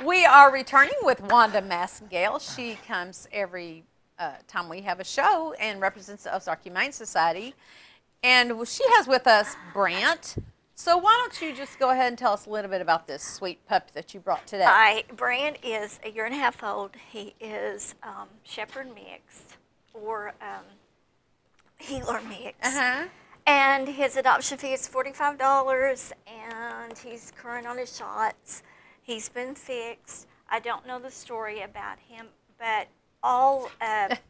We are returning with Wanda Massengale. She comes every time we have a show and represents the Ozark Humane Society. And she has with us Brant. So why don't you just go ahead and tell us a little bit about this sweet pup that you brought today? Hi, Brant is a year and a half old. He is Shepherd mixed or Heeler mixed. Uh-huh. And his adoption fee is $45, and he's current on his shots. He's been fixed. I don't know the story about him, but all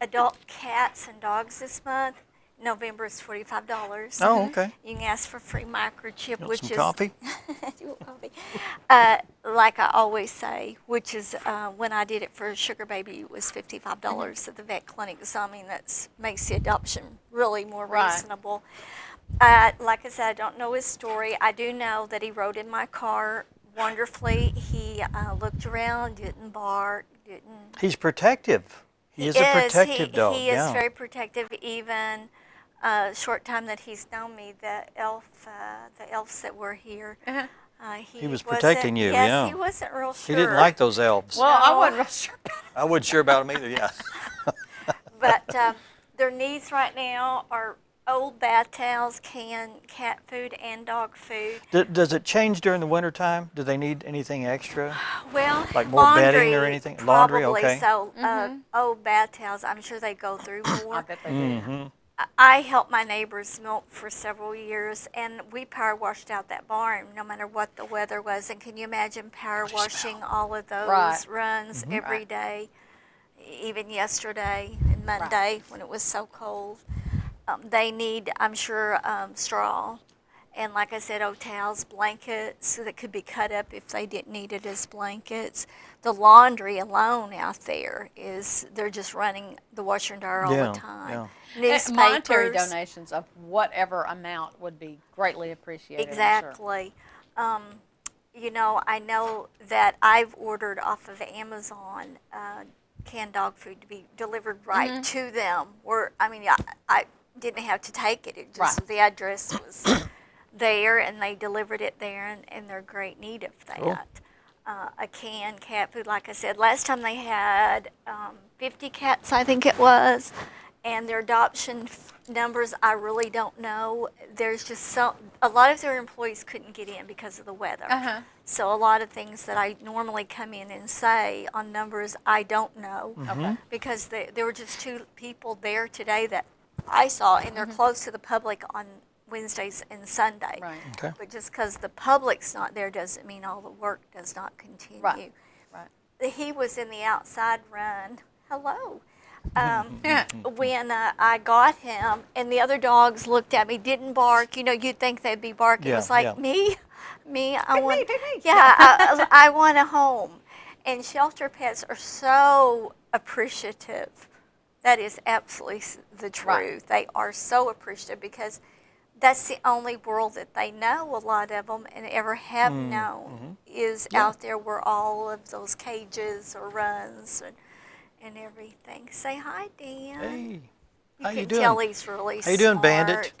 adult cats and dogs this month, November is $45. Oh, okay. You can ask for free microchip, Want which some is coffee? You want coffee? Like I always say, which is when I did it for a sugar baby, it was $55 at the vet clinic. So I mean that makes the adoption really more reasonable. Like I said, I don't know his story. I do know that he rode in my car wonderfully. He looked around, didn't bark, didn't. He's protective. He is a protective dog. He is very protective. Even short time that he's known me, the elves that were here. Uh-huh. He was protecting you, yes, yeah. he wasn't real sure. He didn't like those elves. Well, I wasn't real sure about it. I wasn't sure about them either, yeah. But their needs right now are old bath towels, canned cat food, and dog food. Does it change during the wintertime? Do they need anything extra? Well, Like more laundry, bedding or anything? Laundry, probably. okay. So old bath towels, I'm sure they go through I more. bet they do. Mm-hmm. I helped my neighbors milk for several years, and we power washed out that barn no matter what the weather was. And can you imagine power washing all of those runs every day, even yesterday and Monday when it was so cold? They need, I'm sure, straw. And like I said, old towels, blankets that could be cut up if they didn't need it as blankets. The laundry alone out there is, they're just running the washer and dryer all the time. Yeah. Newspapers. Monetary donations of whatever amount would be greatly appreciated. Exactly. You know, I know that I've ordered off of Amazon canned dog food to be delivered right to them. Or, I mean, I didn't have to take it. It just the address was there, and they delivered it there, and they're great need of that. Cool. A canned cat food, like I said, last time they had 50 cats, I think it was, and their adoption numbers, I really don't know. There's just a lot of their employees couldn't get in because of the weather. So a lot of things that I normally come in and say on numbers, I don't know. Okay. Because there were just 2 people there today that I saw, and they're closed to the public on Wednesdays and Sunday. Right. Okay. But just because the public's not there doesn't mean all the work does not continue. Right. He was in the outside run. Hello. When I got him, and the other dogs looked at me, didn't bark. You know, you'd think they'd be barking. It was like, me, I want, I want a home. And shelter pets are so appreciative. That is absolutely the truth. They are so appreciative because that's the only world that they know, a lot of them, and ever have known, is out there where all of those cages or runs and everything. Say hi, Dan. Hey, You how you can doing? tell he's really How you doing, smart. Bandit?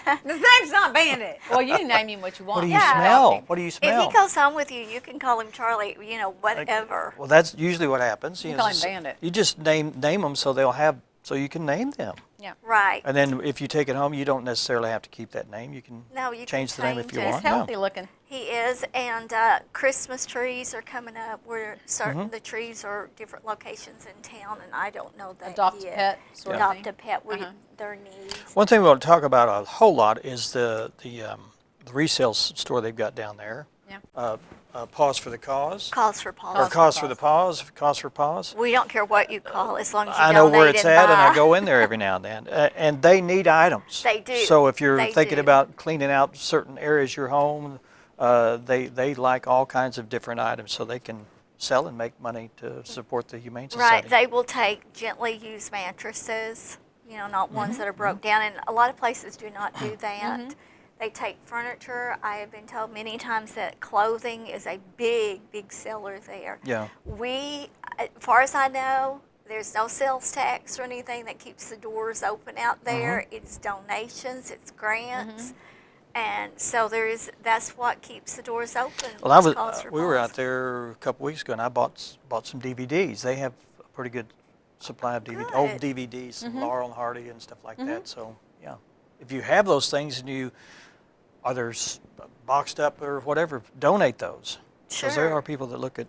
His name's not Bandit. Well, you can name him what you want. What do you Yeah. smell? What do you If smell? he goes home with you, you can call him Charlie, you know, whatever. Well, that's usually what happens. You know, call him so Bandit. You just name them so so you can name them. Right. And then if you take it home, you don't necessarily have to keep that name. You can No, you can change the name if change you it. He's want. healthy looking. He is, and Christmas trees are coming up. We're starting, the trees are different locations in town, and I don't know that Adopt a yet. pet sort of Adopt thing. a pet, their needs. One thing we want to talk about a whole lot is the resale store they've got down there. Yeah. Pause for the Cause. Calls for Paul. Or Cause for the Pause. Cause for Pause. We don't care what you call, as long as you I know donate where it's and at, and I buy. go in there every now and then. And they need items. They do. So if you're They thinking do. about cleaning out certain areas of your home, they like all kinds of different items so they can sell and make money to support the Humane Society. Right, they will take gently used mattresses, you know, not ones that are broke down, and a lot of places do not do that. They take furniture. I have been told many times that clothing is a big, big seller there. Yeah. We, as far as I know, there's no sales tax or anything that keeps the doors open out there. It's donations, it's grants. And so that's what keeps the doors open. Well, was Calls for we were Paws. out there a couple weeks ago, and I bought some DVDs. They have a pretty good supply of old Good. DVDs, Laurel and Hardy and stuff like that. So, yeah, if you have those things and are there boxed up or whatever, donate those. Because there Sure. are people that look at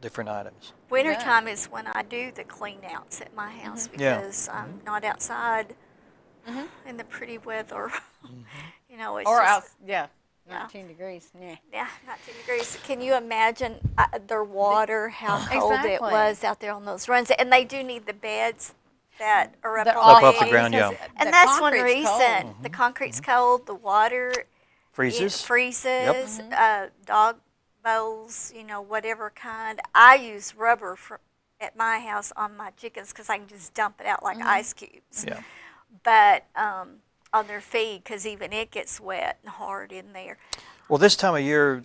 different items. Wintertime is when I do the clean outs at my house Yeah. because I'm not outside in the pretty weather. You know, it's Or just, out, yeah, Yeah. 19 degrees. Yeah. Yeah, not 2 degrees. Can you imagine their water, how cold it Exactly. was out there on those runs? And they do need the beds that are up They're on Up off the legs. ground, yeah. And that's one concrete's cold. reason. The concrete's cold, the water Freezes. It freezes, dog bowls, whatever kind. I use rubber at my house on my chickens because I can just dump it out like ice cubes. Yeah. But on their feed, because even it gets wet and hard in there. Well, this time of year,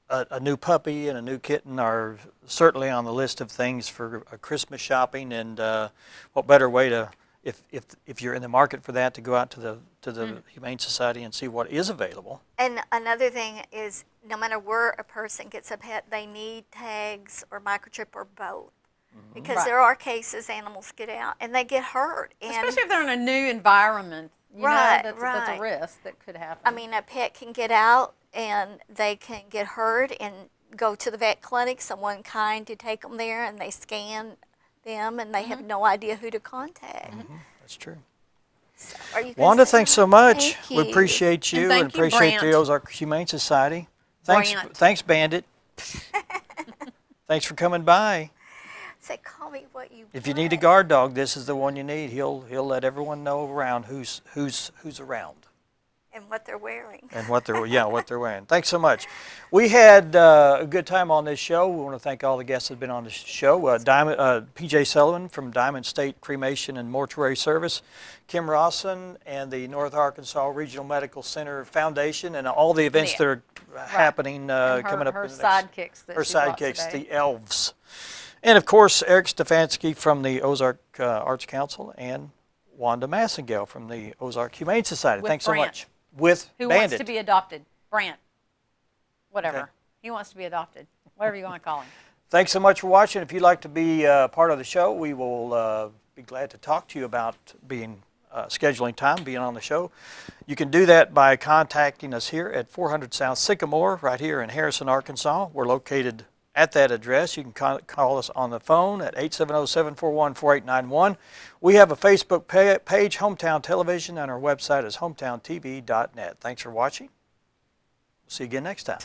a new puppy and a new kitten are certainly on the list of things for Christmas shopping. And what better way to, if you're in the market for that, to go out to the Humane Society and see what is available. And another thing is, no matter where a person gets a pet, they need tags or microchip or both. Because Right. there are cases animals get out and they get hurt. And Especially if they're in a new environment. Right, That's right. a risk that could happen. I mean, a pet can get out and they can get hurt and go to the vet clinic, someone kind to take them there, and they scan them and they have no idea who to contact. That's true. So, are you gonna Wanda, say thanks so something? much. Thank We you. appreciate you And thank you, appreciate the Brant. Ozark Humane Society. Thanks, Brant. thanks, Bandit. Thanks for coming by. Say, call me what you If you need a want. guard dog, this is the one you need. He'll let everyone know around who's around And what they're wearing. and what they're wearing. Thanks so much. We had a good time on this show. We want to thank all the guests that have been on the show. PJ Sullivan from Diamond State Cremation and Mortuary Service, Kim Rawson and the North Arkansas Regional Medical Center Foundation, and all the events that are happening And coming up. her in the next- sidekicks that her she brought sidekicks, today. the elves. And of course, Eric Stefanski from the Ozark Arts Council and Wanda Massengale from the Ozark Humane Society. With Thanks so Brant. much. With Who Bandit. wants to be adopted? Brant. Whatever. Okay. He wants to be adopted. Whatever you want to call him. Thanks so much for watching. If you'd like to be part of the show, we will be glad to talk to you about scheduling time, being on the show. You can do that by contacting us here at 400 South Sycamore, right here in Harrison, Arkansas. We're located at that address. You can call us on the phone at 870-741-4891. We have a Facebook page, Hometown Television, and our website is hometowntv.net. Thanks for watching. We'll see you again next time.